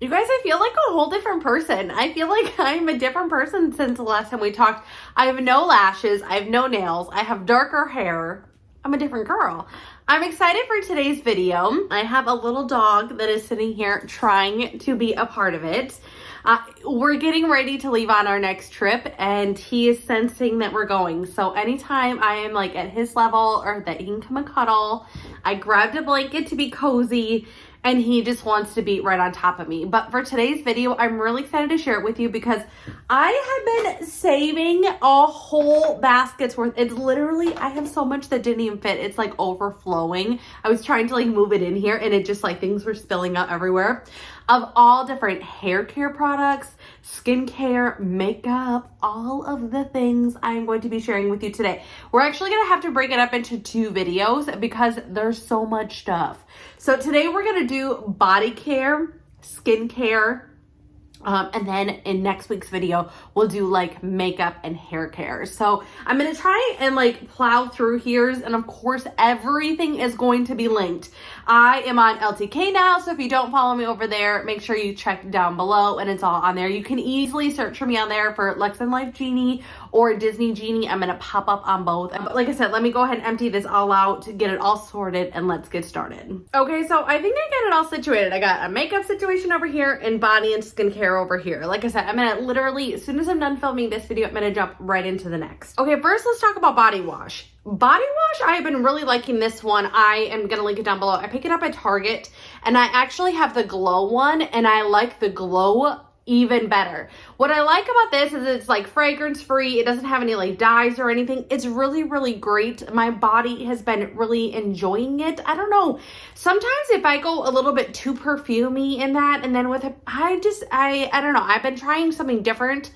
You guys, I feel like a whole different person. I feel like I'm a different person since the last time we talked. I have no lashes. I have no nails. I have darker hair. I'm a different girl. I'm excited for today's video. I have a little dog that is sitting here trying to be a part of it. We're getting ready to leave on our next trip and he is sensing that we're going. So anytime I am like at his level or that he can come and cuddle, I grabbed a blanket to be cozy and he just wants to be right on top of me. But for today's video, I'm really excited to share it with you because I have been saving a whole basket's worth. It's literally, I have so much that didn't even fit. It's like overflowing. I was trying to like move it in here and it just like things were spilling out everywhere. Of all different hair care products, skincare, makeup, all of the things I'm going to be sharing with you today. We're actually going to have to break it up into 2 videos because there's so much stuff. So today we're going to do body care, skincare, and then in next week's video, we'll do like makeup and hair care. So I'm going to try and like plow through here. And of course, everything is going to be linked. I am on LTK now. So if you don't follow me over there, make sure you check down below and it's all on there. You can easily search for me on there for Lex and Life Jeannie or Disney Jeannie. I'm going to pop up on both. But like I said, let me go ahead and empty this all out to get it all sorted and let's get started. Okay, so I think I got it all situated. I got a makeup situation over here and body and skincare over here. Like I said, I'm gonna literally, as soon as I'm done filming this video, I'm gonna jump right into the next. Okay, first let's talk about body wash. Body wash, I have been really liking this one. I am gonna link it down below. I pick it up at Target and I actually have the Glow one and I like the Glow even better. What I like about this is it's like fragrance free. It doesn't have any like dyes or anything. It's really, really great. My body has been really enjoying it. I don't know. Sometimes if I go a little bit too perfumey in that and then with it, I don't know. I've been trying something different.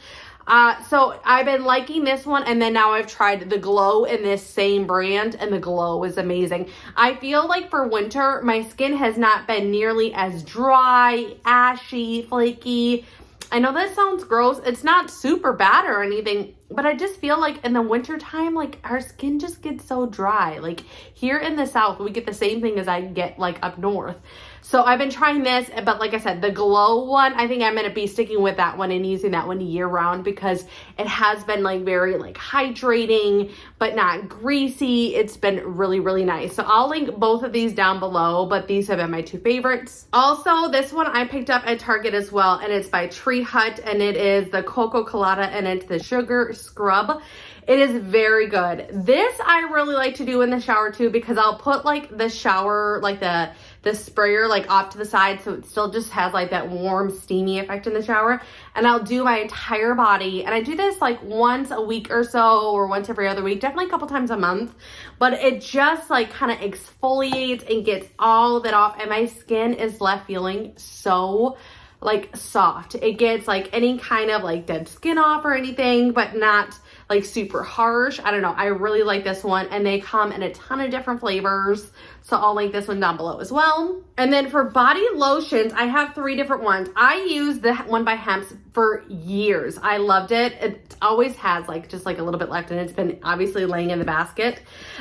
So I've been liking this one and then now I've tried the Glow in this same brand and the Glow is amazing. I feel like for winter, my skin has not been nearly as dry, ashy, flaky. I know that sounds gross. It's not super bad or anything, but I just feel like in the winter time, like our skin just gets so dry. Like here in the South, we get the same thing as I get like up north. So I've been trying this, but like I said, the Glow one, I think I'm going to be sticking with that one and using that one year round because it has been like very like hydrating, but not greasy. It's been really, really nice. So I'll link both of these down below, but these have been my 2 favorites. Also, this one I picked up at Target as well, and it's by Tree Hut, and it is the Cocoa Colada, and it's the Sugar Scrub. It is very good. This I really like to do in the shower too because I'll put like the shower, like the sprayer like off to the side so it still just has like that warm steamy effect in the shower, and I'll do my entire body, and I do this like once a week or so or once every other week, definitely a couple times a month, but it just like kind of exfoliates and gets all of it off, and my skin is left feeling so like soft. It gets like any kind of like dead skin off or anything, but not like super harsh. I don't know. I really like this one, and they come in a ton of different flavors. So I'll link this one down below as well. And then for body lotions, I have 3 different ones. I use the one by Hemp's for years. I loved it. It always has like just like a little bit left, and it's been obviously laying in the basket.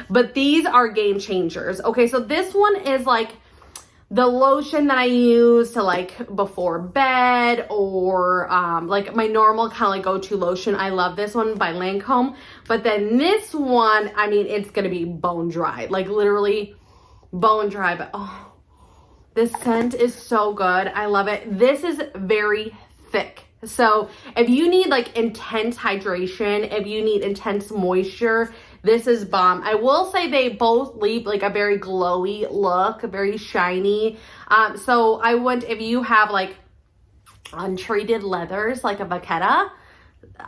But these are game changers. Okay, so this one is like the lotion that I use to like before bed or like my normal kind of like go-to lotion. I love this one by Lancome. But then this one, I mean, it's going to be bone dry, like literally bone dry. But oh, this scent is so good. I love it. This is very thick. So if you need like intense hydration, if you need intense moisture, this is bomb. I will say they both leave like a very glowy look, very shiny. So I would, if you have like untreated leathers, like a Vachetta,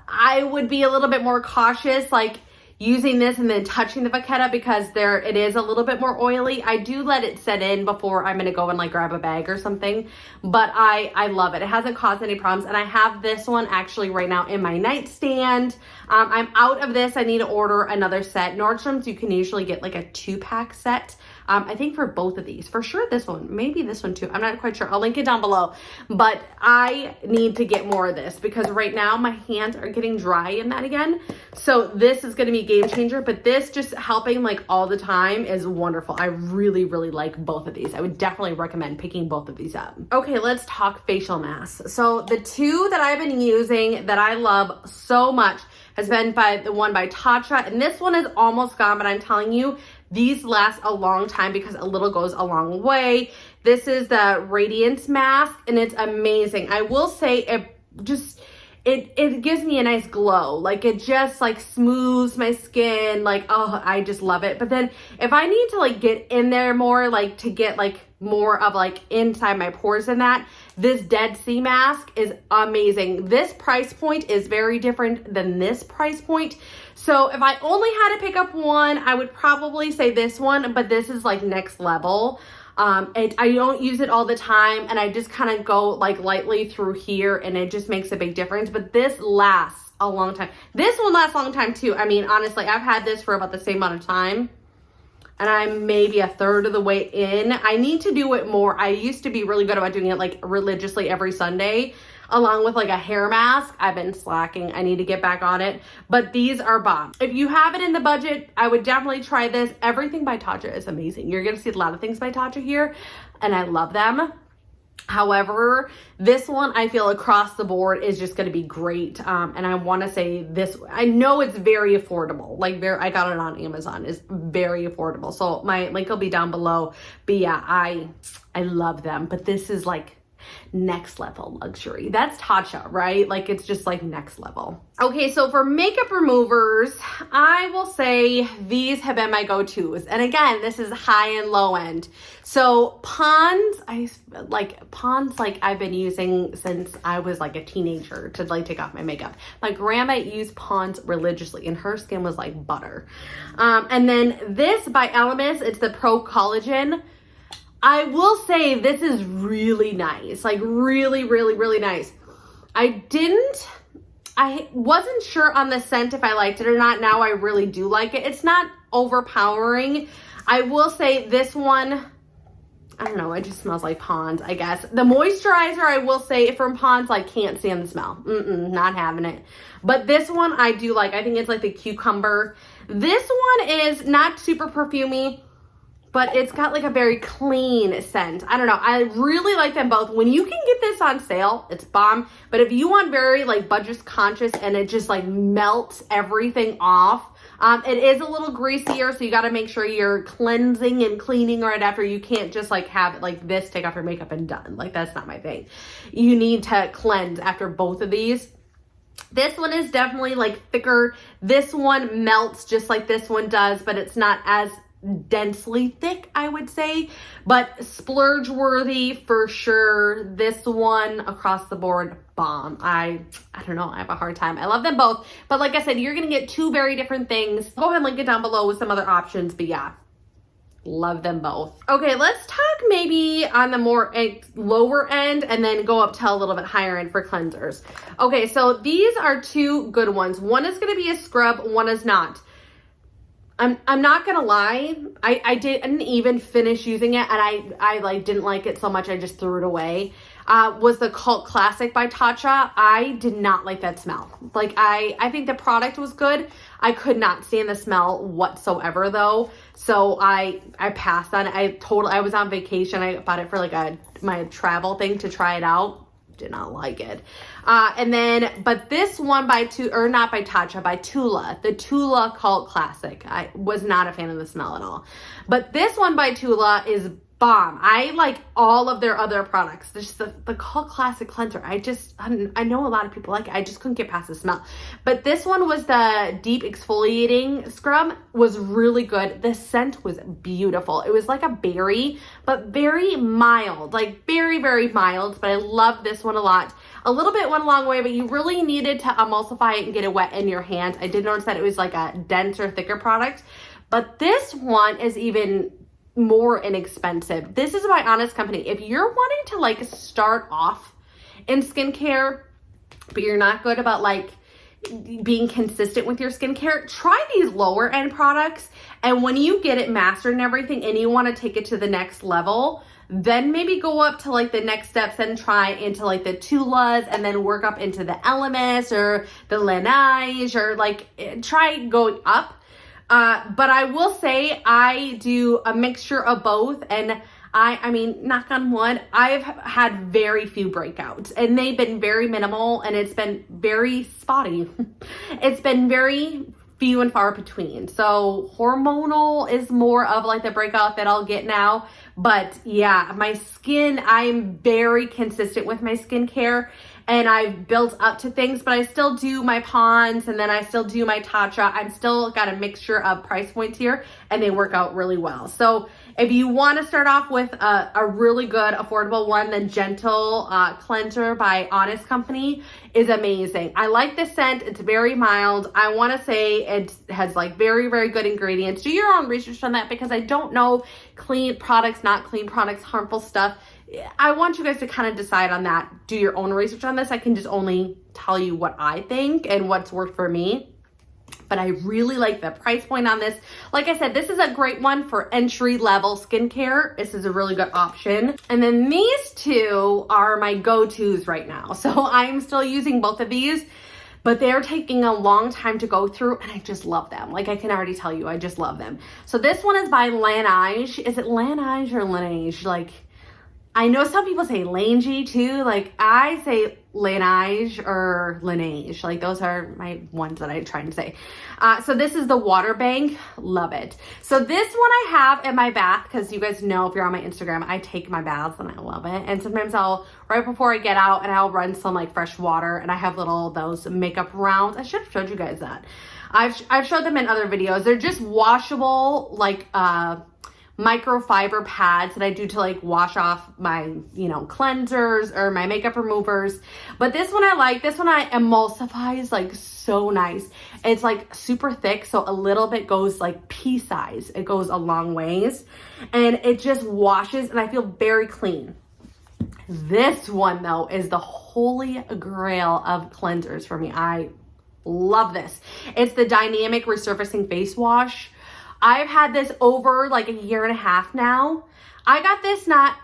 I would be a little bit more cautious, like using this and then touching the Vachetta because it is a little bit more oily. I do let it set in before I'm going to go and like grab a bag or something, but I love it. It hasn't caused any problems, and I have this one actually right now in my nightstand. I'm out of this. I need to order another set. Nordstrom's, you can usually get like a 2-pack set. I think for both of these, for sure this one, maybe this one too. I'm not quite sure. I'll link it down below, but I need to get more of this because right now my hands are getting dry in that again. So this is going to be a game changer, but this just helping like all the time is wonderful. I really, really like both of these. I would definitely recommend picking both of these up. Okay, let's talk facial masks. So the two that I've been using that I love so much has been the one by Tatcha, and this one is almost gone, but I'm telling you, these last a long time because a little goes a long way. This is the Radiance Mask, and it's amazing. I will say it gives me a nice glow. Like it just like smooths my skin. Like, oh, I just love it. But then if I need to like get in there more, like to get like more of like inside my pores than that, this Dead Sea mask is amazing. This price point is very different than this price point. So if I only had to pick up one, I would probably say this one, but this is like next level. I don't use it all the time, and I just kind of go like lightly through here, and it just makes a big difference. But this lasts a long time. This one lasts a long time too. I mean, honestly, I've had this for about the same amount of time, and I'm maybe a third of the way in. I need to do it more. I used to be really good about doing it like religiously every Sunday, along with like a hair mask. I've been slacking. I need to get back on it, but these are bomb. If you have it in the budget, I would definitely try this. Everything by Tatcha is amazing. You're going to see a lot of things by Tatcha here, and I love them. However, this one I feel across the board is just going to be great. And I want to say this, I know it's very affordable. Like I got it on Amazon. It's very affordable. So my link will be down below. But yeah, I love them. But this is like next level luxury. That's Tatcha, right? Like it's just like next level. Okay, so for makeup removers, I will say these have been my go-tos. And again, this is high and low end. So Pond's, Pond's like I've been using since I was like a teenager to like take off my makeup. My grandma used Pond's religiously and her skin was like butter. And then this by Elemis, it's the Pro Collagen. I will say this is really nice, like really, really, really nice. I wasn't sure on the scent if I liked it or not. Now I really do like it. It's not overpowering. I will say this one, I don't know, it just smells like Pond's, I guess. The moisturizer, I will say from Pond's, I can't stand the smell. Not having it. But this one I do like. I think it's like the cucumber. This one is not super perfumey, but it's got like a very clean scent. I don't know. I really like them both. When you can get this on sale, it's bomb. But if you want very like budget conscious and it just like melts everything off, it is a little greasier. So you got to make sure you're cleansing and cleaning right after. You can't just like have it like this, take off your makeup and done. Like that's not my thing. You need to cleanse after both of these. This one is definitely like thicker. This one melts just like this one does, but it's not as densely thick, I would say, but splurge worthy for sure. This one across the board, bomb. I don't know, I have a hard time. I love them both, but like I said, you're gonna get two very different things. Go ahead and link it down below with some other options, but yeah, love them both. Okay, let's talk maybe on the more lower end and then go up to a little bit higher end for cleansers. Okay, so these are two good ones. One is gonna be a scrub, one is not. I'm not gonna lie, I didn't even finish using it, and I like didn't like it so much I just threw it away. Was the Cult Classic by Tatcha. I did not like that smell. Like I think the product was good. I could not stand the smell whatsoever though. So I passed on it. I was on vacation. I bought it for like my travel thing to try it out. Did not like it. But this one by not by Tatcha, by Tula, the Tula Cult Classic. I was not a fan of the smell at all. But this one by Tula is bomb. I like all of their other products. There's the Cult Classic cleanser. I know a lot of people like it. I just couldn't get past the smell. But this one was the deep exfoliating scrub, was really good. The scent was beautiful. It was like a berry, but very mild, like very, very mild. But I love this one a lot. A little bit went a long way, but you really needed to emulsify it and get it wet in your hands. I did notice that it was like a denser, thicker product. But this one is even more inexpensive. This is by Honest Company. If you're wanting to like start off in skincare, but you're not good about like being consistent with your skincare, try these lower end products. And when you get it mastered and everything and you want to take it to the next level, then maybe go up to like the next steps and try into like the Tulas and then work up into the Elemis or the Laneige, or like try going up. But I will say I do a mixture of both, and I mean, knock on wood, I've had very few breakouts and they've been very minimal, and it's been very spotty. It's been very few and far between. So hormonal is more of like the breakout that I'll get now. But yeah, my skin, I'm very consistent with my skincare, and I've built up to things, but I still do my Pond's, and then I still do my Tatcha. I'm still got a mixture of price points here, and they work out really well. So if you want to start off with a really good affordable one, the Gentle Cleanser by Honest Company is amazing. I like the scent. It's very mild. I want to say it has like very, very good ingredients. Do your own research on that, because I don't know clean products, not clean products, harmful stuff. I want you guys to kind of decide on that. Do your own research on this. I can just only tell you what I think and what's worked for me. But I really like the price point on this. Like I said, this is a great one for entry-level skincare. This is a really good option. And then these two are my go-tos right now. So I'm still using both of these, but they're taking a long time to go through, and I just love them. Like, I can already tell you, I just love them. So this one is by Laneige. Is it Laneige or Laneige? Like, I know some people say Laneige too. Like, I say Laneige or Laneige. Like, those are my ones that I'm trying to say. So this is the Water Bank. Love it. So this one I have in my bath, because you guys know if you're on my Instagram, I take my baths and I love it. And sometimes I'll, right before I get out, and I'll run some like fresh water, and I have little those makeup rounds. I should have showed you guys that. I've showed them in other videos. They're just washable, like, microfiber pads that I do to like wash off my, you know, cleansers or my makeup removers. But this one I like. This one I emulsifies like so nice. It's like super thick, so a little bit goes like pea size. It goes a long ways, and it just washes, and I feel very clean. This one though is the holy grail of cleansers for me. I love this. It's the Dynamic Resurfacing Face Wash. I've had this over like a year and a half now. I got this not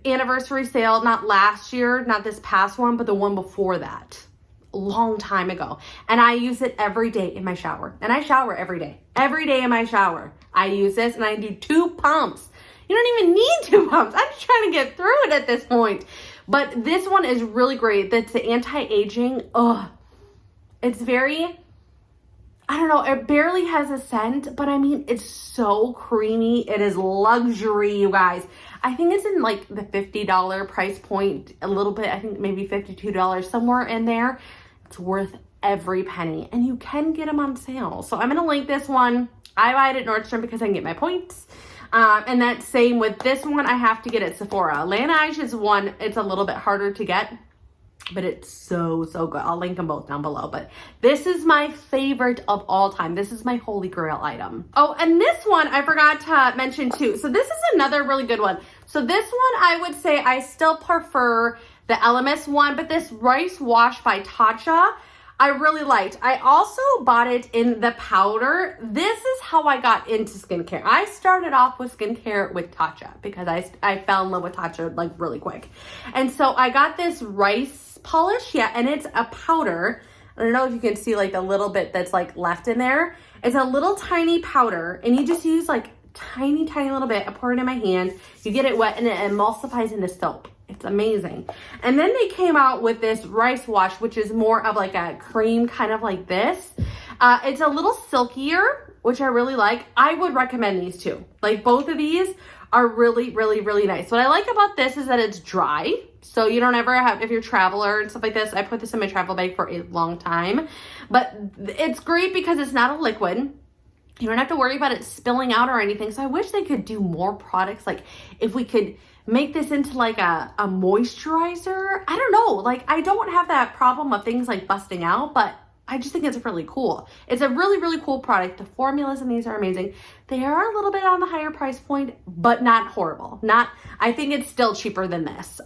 anniversary sale, not last year, not this past one, but the one before that, a long time ago. And I use it every day in my shower. And I shower every day. Every day in my shower, I use this, and I do 2 pumps. You don't even need 2 pumps. I'm just trying to get through it at this point. But this one is really great. That's the anti-aging. It's very, I don't know, it barely has a scent, but I mean, it's so creamy. It is luxury, you guys. I think it's in like the $50 price point, a little bit, I think maybe $52, somewhere in there. It's worth every penny, and you can get them on sale. So I'm going to link this one. I buy it at Nordstrom because I can get my points. And that's same with this one. I have to get at Sephora. Laneige is one, it's a little bit harder to get, but it's so, so good. I'll link them both down below. But this is my favorite of all time. This is my holy grail item. Oh, and this one I forgot to mention too. So this is another really good one. So this one, I would say I still prefer the Elemis one, but this Rice Wash by Tatcha, I really liked. I also bought it in the powder. This is how I got into skincare. I started off with skincare with Tatcha because I fell in love with Tatcha like really quick. And so I got this rice polish, yeah, and it's a powder. I don't know if you can see like the little bit that's like left in there. It's a little tiny powder, and you just use like tiny little bit. I pour it in my hand. You get it wet, and it emulsifies into soap. It's amazing. And then they came out with this rice wash, which is more of like a cream, kind of like this. It's a little silkier, which I really like. I would recommend these two. Like, both of these are really, really, really nice. What I like about this is that it's dry. So you don't ever have, if you're a traveler and stuff like this, I put this in my travel bag for a long time. But it's great because it's not a liquid. You don't have to worry about it spilling out or anything. So I wish they could do more products. Like, if we could make this into like a moisturizer. I don't know. Like, I don't have that problem of things like busting out, but I just think it's really cool. It's a really, really cool product. The formulas in these are amazing. They are a little bit on the higher price point, but not horrible. I think it's still cheaper than this.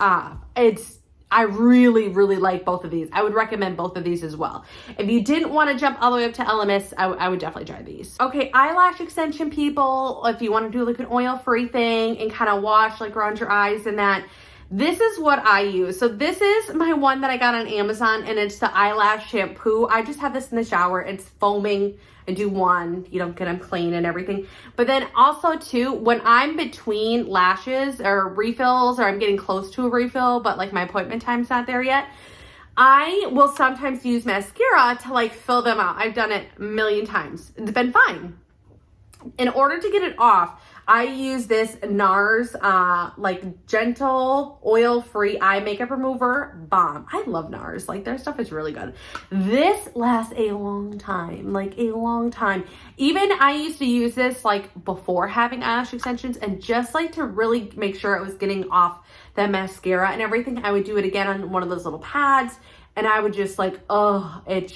I really, really like both of these. I would recommend both of these as well. If you didn't want to jump all the way up to LMS, I would definitely try these. Okay, eyelash extension people, if you want to do like an oil-free thing and kind of wash like around your eyes and that, this is what I use. So this is my one that I got on Amazon, and it's the eyelash shampoo. I just have this in the shower. It's foaming. I do one, you know, get them clean and everything. But then also too, when I'm between lashes or refills, or I'm getting close to a refill, but like my appointment time's not there yet, I will sometimes use mascara to like fill them out. I've done it a million times. It's been fine. In order to get it off, I use this NARS like gentle oil-free eye makeup remover balm. I love NARS. Like their stuff is really good. This lasts a long time, like a long time. Even I used to use this like before having eyelash extensions, and just like to really make sure it was getting off the mascara and everything, I would do it again on one of those little pads. And I would just like, oh, it's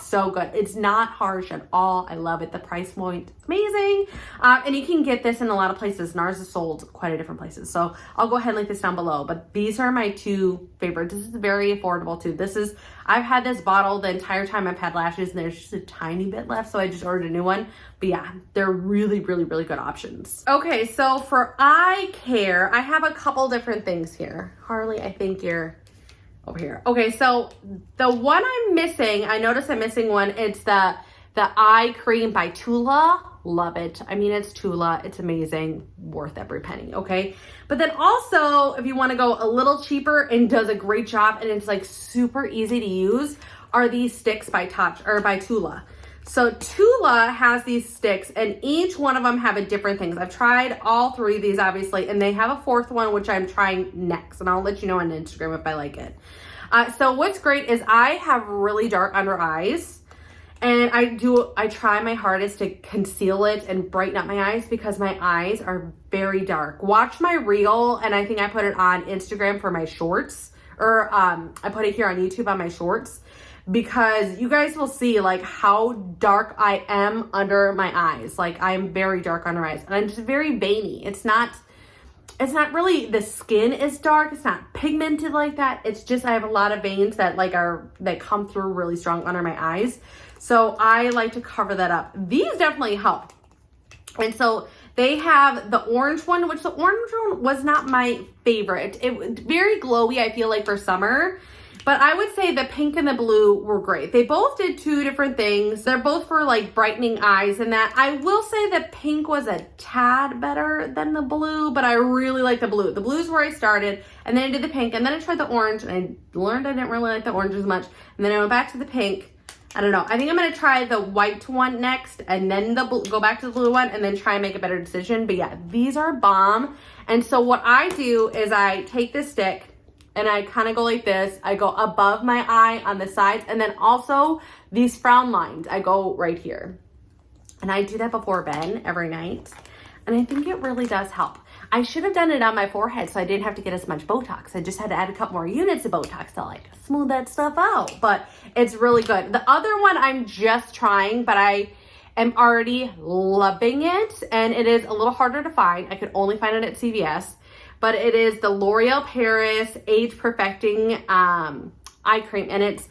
so good. It's not harsh at all. I love it. The price point, amazing. And you can get this in a lot of places. NARS is sold quite a different places. So I'll go ahead and link this down below. But these are my two favorites. This is very affordable too. I've had this bottle the entire time I've had lashes, and there's just a tiny bit left. So I just ordered a new one. But yeah, they're really, really, really good options. Okay, so for eye care, I have a couple different things here. Harley, I think you're over here. Okay, so the one I'm missing, I noticed I'm missing one. It's the eye cream by Tula. Love it. I mean, it's Tula. It's amazing. Worth every penny, okay? But then also, if you want to go a little cheaper and does a great job and it's like super easy to use, are these sticks by Tula. So Tula has these sticks, and each one of them have a different things. I've tried all three of these, obviously, and they have a fourth one, which I'm trying next, and I'll let you know on Instagram if I like it. So what's great is I have really dark under eyes, and I try my hardest to conceal it and brighten up my eyes because my eyes are very dark. Watch my reel, and I think I put it on Instagram for my shorts, or I put it here on YouTube on my shorts, because you guys will see like how dark I am under my eyes. Like I'm very dark under my eyes, and I'm just very veiny. It's not really, the skin is dark. It's not pigmented like that. It's just, I have a lot of veins that come through really strong under my eyes. So I like to cover that up. These definitely help. And so they have the orange one, which the orange one was not my favorite. It was very glowy, I feel like, for summer. But I would say the pink and the blue were great. They both did two different things. They're both for like brightening eyes and that. I will say the pink was a tad better than the blue, but I really like the blue. The blue is where I started, and then I did the pink, and then I tried the orange, and I learned I didn't really like the orange as much. And then I went back to the pink. I don't know. I think I'm going to try the white one next, and then go back to the blue one, and then try and make a better decision. But yeah, these are bomb. And so what I do is I take this stick, and I kind of go like this. I go above my eye on the sides, and then also these frown lines, I go right here. And I do that before bed every night, and I think it really does help. I should have done it on my forehead so I didn't have to get as much Botox. I just had to add a couple more units of Botox to like smooth that stuff out, but it's really good. The other one I'm just trying, but I am already loving it, and it is a little harder to find. I could only find it at CVS. But it is the L'Oreal Paris Age Perfecting Eye Cream. And it's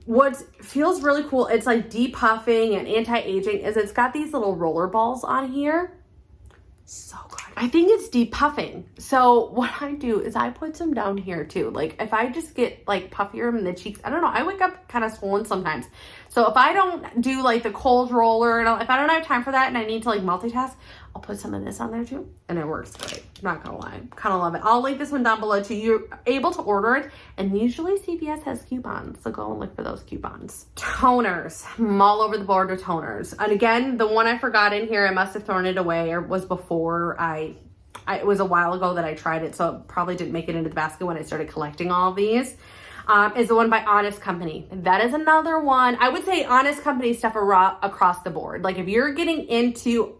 what feels really cool. It's like depuffing and anti-aging, is it's got these little roller balls on here. So good. I think it's depuffing. So what I do is I put some down here too. Like if I just get like puffier in the cheeks, I don't know, I wake up kind of swollen sometimes. So if I don't do like the cold roller, and if I don't have time for that and I need to like multitask, I'll put some of this on there too, and it works great. I'm not gonna lie, kind of love it. I'll link this one down below too. You're able to order it, and usually CVS has coupons, so go and look for those coupons. Toners, I'm all over the board with toners. And again, the one I forgot in here, I must have thrown it away, or was before it was a while ago that I tried it, so it probably didn't make it into the basket when I started collecting all of these. Is the one by Honest Company. That is another one. I would say Honest Company stuff across the board. Like if you're getting into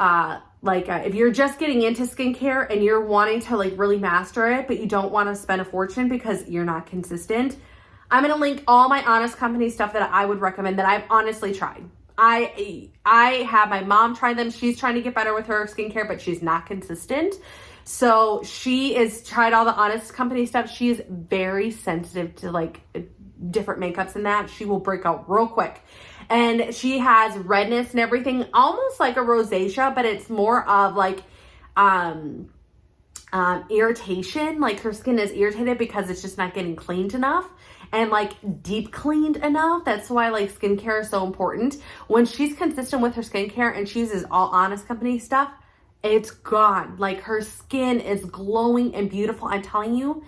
if you're just getting into skincare and you're wanting to like really master it, but you don't want to spend a fortune because you're not consistent, I'm going to link all my Honest Company stuff that I would recommend that I've honestly tried. I have my mom try them. She's trying to get better with her skincare, but she's not consistent. So she is tried all the Honest Company stuff. She is very sensitive to like different makeups and that. She will break out real quick. And she has redness and everything, almost like a rosacea, but it's more of like irritation. Like her skin is irritated because it's just not getting cleaned enough and like deep cleaned enough. That's why like skincare is so important. When she's consistent with her skincare and she uses all Honest Company stuff, it's gone. Like her skin is glowing and beautiful. I'm telling you,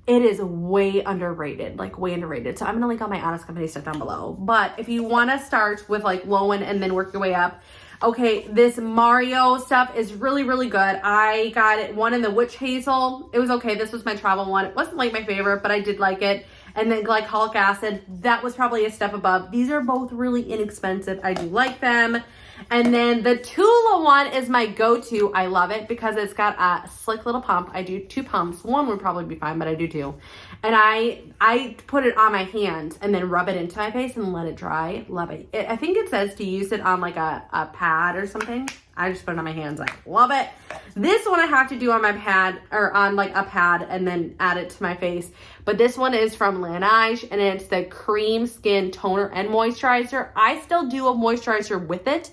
it is way underrated, like way underrated. So I'm gonna link all my Honest Company stuff down below. But if you wanna start with like low-end and then work your way up, okay, this Mario stuff is really, really good. I got it one in the Witch Hazel. It was okay. This was my travel one. It wasn't like my favorite, but I did like it. And then glycolic acid, that was probably a step above. These are both really inexpensive. I do like them. And then the Tula one is my go-to. I love it because it's got a slick little pump. I do 2 pumps. One would probably be fine, but I do 2. And I put it on my hand and then rub it into my face and let it dry. Love it. I think it says to use it on like a pad or something. I just put it on my hands. I love it. This one I have to do on my pad or on like a pad and then add it to my face. But this one is from Laneige and it's the Cream Skin Toner and Moisturizer. I still do a moisturizer with it,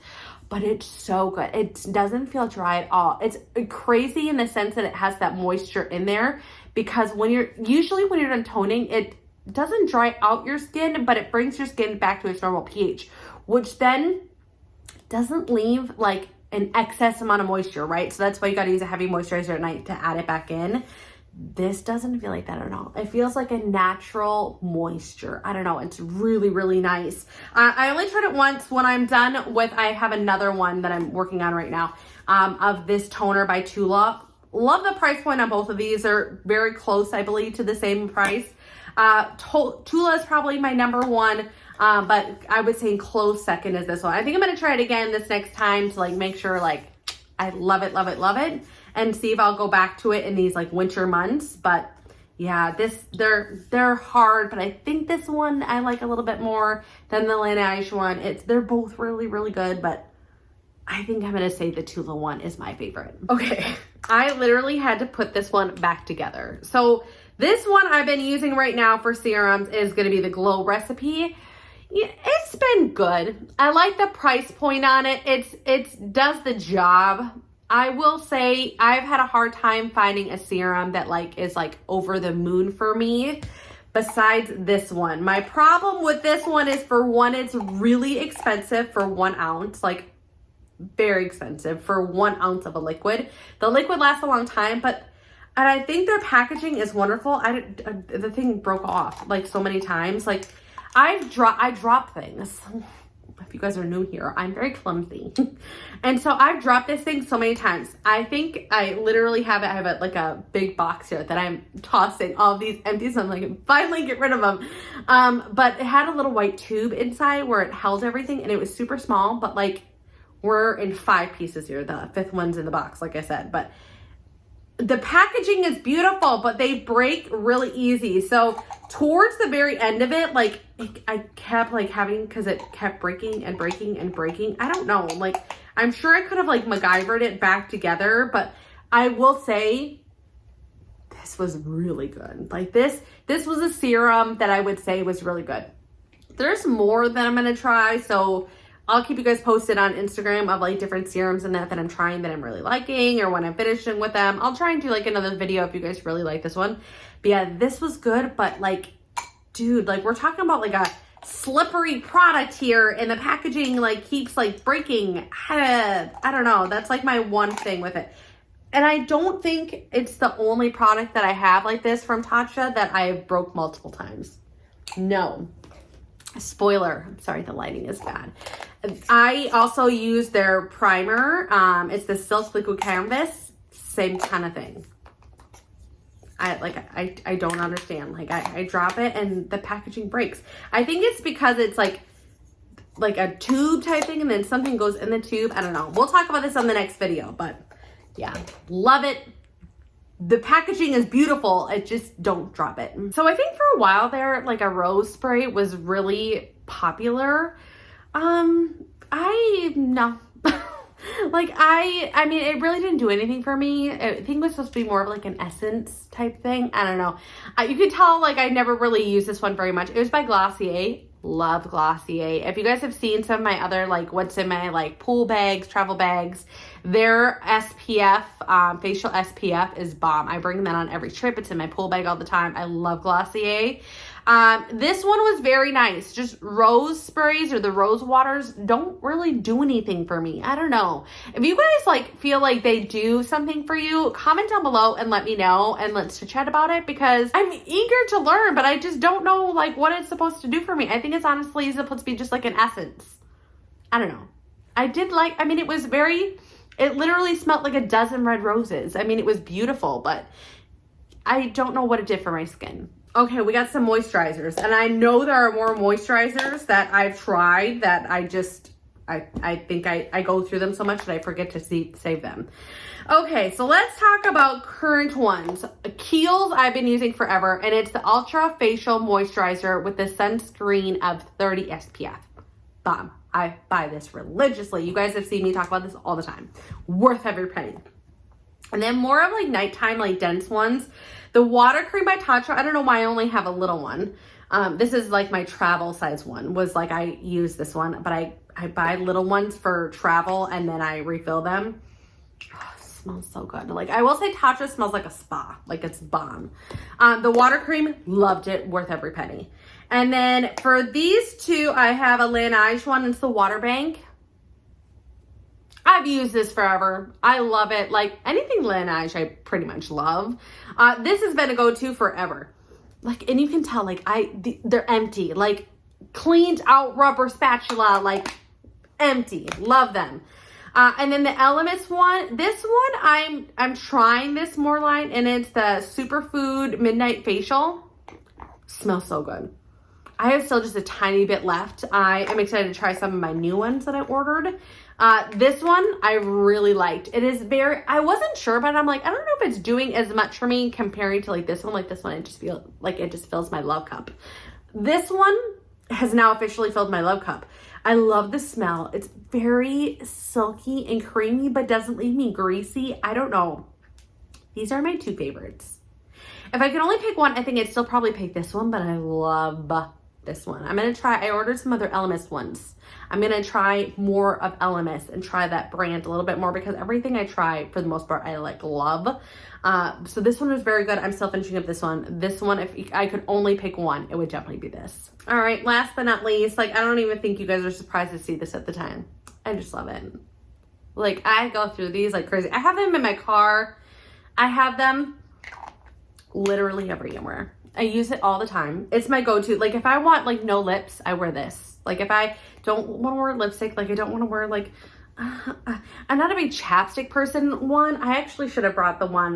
but it's so good. It doesn't feel dry at all. It's crazy in the sense that it has that moisture in there because usually when you're done toning, it doesn't dry out your skin, but it brings your skin back to its normal pH, which then doesn't leave like an excess amount of moisture, right? So that's why you got to use a heavy moisturizer at night to add it back in. This doesn't feel like that at all. It feels like a natural moisture. I don't know. It's really, really nice. I only tried it once. When I'm done with, I have another one that I'm working on right now of this toner by Tula. Love the price point on both of these. They're very close, I believe, to the same price. Tula is probably my number one. But I would say close second is this one. I think I'm going to try it again this next time to like make sure like I love it, love it, love it. And see if I'll go back to it in these like winter months. But yeah, they're hard, but I think this one I like a little bit more than the Laneige one. They're both really, really good, but I think I'm going to say the Tula one is my favorite. Okay. I literally had to put this one back together. So this one I've been using right now for serums is going to be the Glow Recipe. Yeah, it's been good. I like the price point on it. It does the job. I will say I've had a hard time finding a serum that like is like over the moon for me besides this one. My problem with this one is, for one, it's really expensive for 1 ounce, like very expensive for 1 ounce of a liquid. The liquid lasts a long time, and I think their packaging is wonderful. The thing broke off like so many times. Like I drop things. If you guys are new here, I'm very clumsy. And so I've dropped this thing so many times. I think I literally have like a big box here that I'm tossing all these empties. So I'm like, finally get rid of them. But it had a little white tube inside where it held everything and it was super small, but like we're in 5 pieces here. The 5th one's in the box, like I said, but the packaging is beautiful, but they break really easy. So towards the very end of it, like I kept like having, because it kept breaking and breaking and breaking. I don't know. Like I'm sure I could have like MacGyvered it back together, but I will say this was really good. Like this was a serum that I would say was really good. There's more that I'm going to try. So I'll keep you guys posted on Instagram of like different serums and that I'm trying that I'm really liking, or when I'm finishing with them. I'll try and do like another video if you guys really like this one. But yeah, this was good, but like, dude, like we're talking about like a slippery product here and the packaging like keeps like breaking. I don't know. That's like my one thing with it. And I don't think it's the only product that I have like this from Tatcha that I broke multiple times. No. Spoiler. I'm sorry, the lighting is bad. I also use their primer. It's the Silk Liquid Canvas. Same kind of thing. I don't understand. Like I drop it and the packaging breaks. I think it's because it's like a tube type thing and then something goes in the tube. I don't know. We'll talk about this on the next video, but yeah, love it. The packaging is beautiful. It just don't drop it. So I think for a while there, like a rose spray was really popular. No. Like I mean, it really didn't do anything for me. I think it was supposed to be more of like an essence type thing. I don't know. You could tell like I never really used this one very much. It was by Glossier. Love Glossier. If you guys have seen some of my other like what's in my like pool bags, travel bags, their SPF, facial SPF is bomb. I bring that on every trip. It's in my pool bag all the time. I love Glossier. This one was very nice. Just rose sprays or the rose waters don't really do anything for me. I don't know. If you guys like feel like they do something for you, comment down below and let me know and let's chat about it because I'm eager to learn, but I just don't know like what it's supposed to do for me. I think it's honestly supposed to be just like an essence. I don't know. It literally smelled like a dozen red roses. I mean, it was beautiful, but I don't know what it did for my skin. Okay, we got some moisturizers, and I know there are more moisturizers that I've tried that I think I go through them so much that I forget to save them. Okay, so let's talk about current ones. Kiehl's I've been using forever, and it's the Ultra Facial Moisturizer with the sunscreen of 30 SPF. Bomb. I buy this religiously. You guys have seen me talk about this all the time. Worth every penny. And then more of like nighttime, like dense ones. The water cream by Tatcha, I don't know why I only have a little one. This is like my travel size one. Was like I use this one, but I buy little ones for travel and then I refill them. Oh, it smells so good. Like I will say Tatcha smells like a spa. Like it's bomb. The water cream, loved it. Worth every penny. And then for these two, I have a Laneige one. It's the Water Bank. I've used this forever. I love it. Like anything Laneige, I pretty much love. This has been a go-to forever. Like, and you can tell, like, they're empty. Like, cleaned out rubber spatula, like, empty. Love them. And then the Elemis one. This one, I'm trying this more line, and it's the Superfood Midnight Facial. Smells so good. I have still just a tiny bit left. I am excited to try some of my new ones that I ordered. This one I really liked. It is I wasn't sure, but I'm like, I don't know if it's doing as much for me comparing to like this one. Like this one, it just fills my love cup. This one has now officially filled my love cup. I love the smell. It's very silky and creamy, but doesn't leave me greasy. I don't know. These are my two favorites. If I could only pick one, I think I'd still probably pick this one, but I love this one. I ordered some other Elemis ones. I'm going to try more of Elemis and try that brand a little bit more because everything I try, for the most part, I like love. So this one was very good. I'm still finishing up this one. This one, if I could only pick one, it would definitely be this. All right, last but not least, like I don't even think you guys are surprised to see this at the time. I just love it. Like I go through these like crazy. I have them in my car. I have them literally everywhere. I use it all the time. It's my go-to. Like if I want like no lips, I wear this. Like if I don't want to wear lipstick, like I don't want to wear like, I'm not a big chapstick person. I actually should have brought the one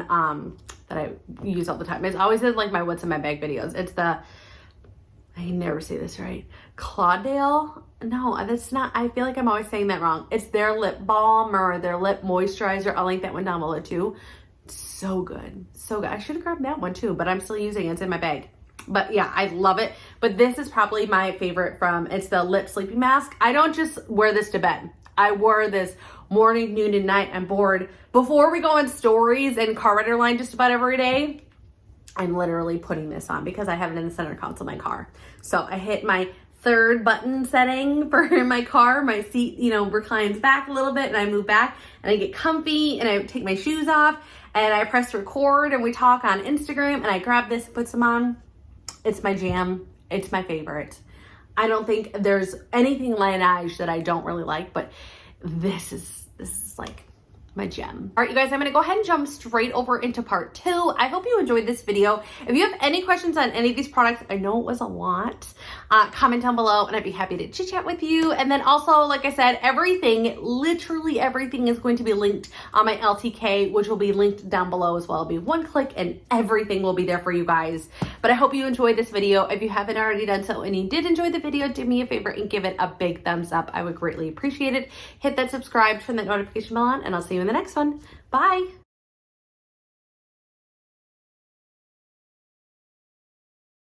that I use all the time. It's always in like my what's in my bag videos. It's the, I never say this right, Claudel. No, that's not, I feel like I'm always saying that wrong. It's their lip balm or their lip moisturizer. I'll link that one down below too. So good. So good. I should have grabbed that one too, but I'm still using it. It's in my bag. But yeah, I love it. But this is probably my favorite it's the lip sleeping mask. I don't just wear this to bed. I wear this morning, noon, and night. I'm bored. Before we go on stories and car rider line just about every day, I'm literally putting this on because I have it in the center console of my car. So I hit my third button setting for my car. My seat, reclines back a little bit and I move back and I get comfy and I take my shoes off and I press record and we talk on Instagram and I grab this and put some on. It's my jam. It's my favorite. I don't think there's anything Laneige that I don't really like, but this is like my gem. All right, you guys, I'm gonna go ahead and jump straight over into part 2. I hope you enjoyed this video. If you have any questions on any of these products, I know it was a lot, comment down below and I'd be happy to chit chat with you. And then also, like I said, literally everything is going to be linked on my LTK, which will be linked down below as well. It'll be one click and everything will be there for you guys. But I hope you enjoyed this video. If you haven't already done so and you did enjoy the video, do me a favor and give it a big thumbs up. I would greatly appreciate it. Hit that subscribe, turn that notification bell on, and I'll see you in the next one. Bye.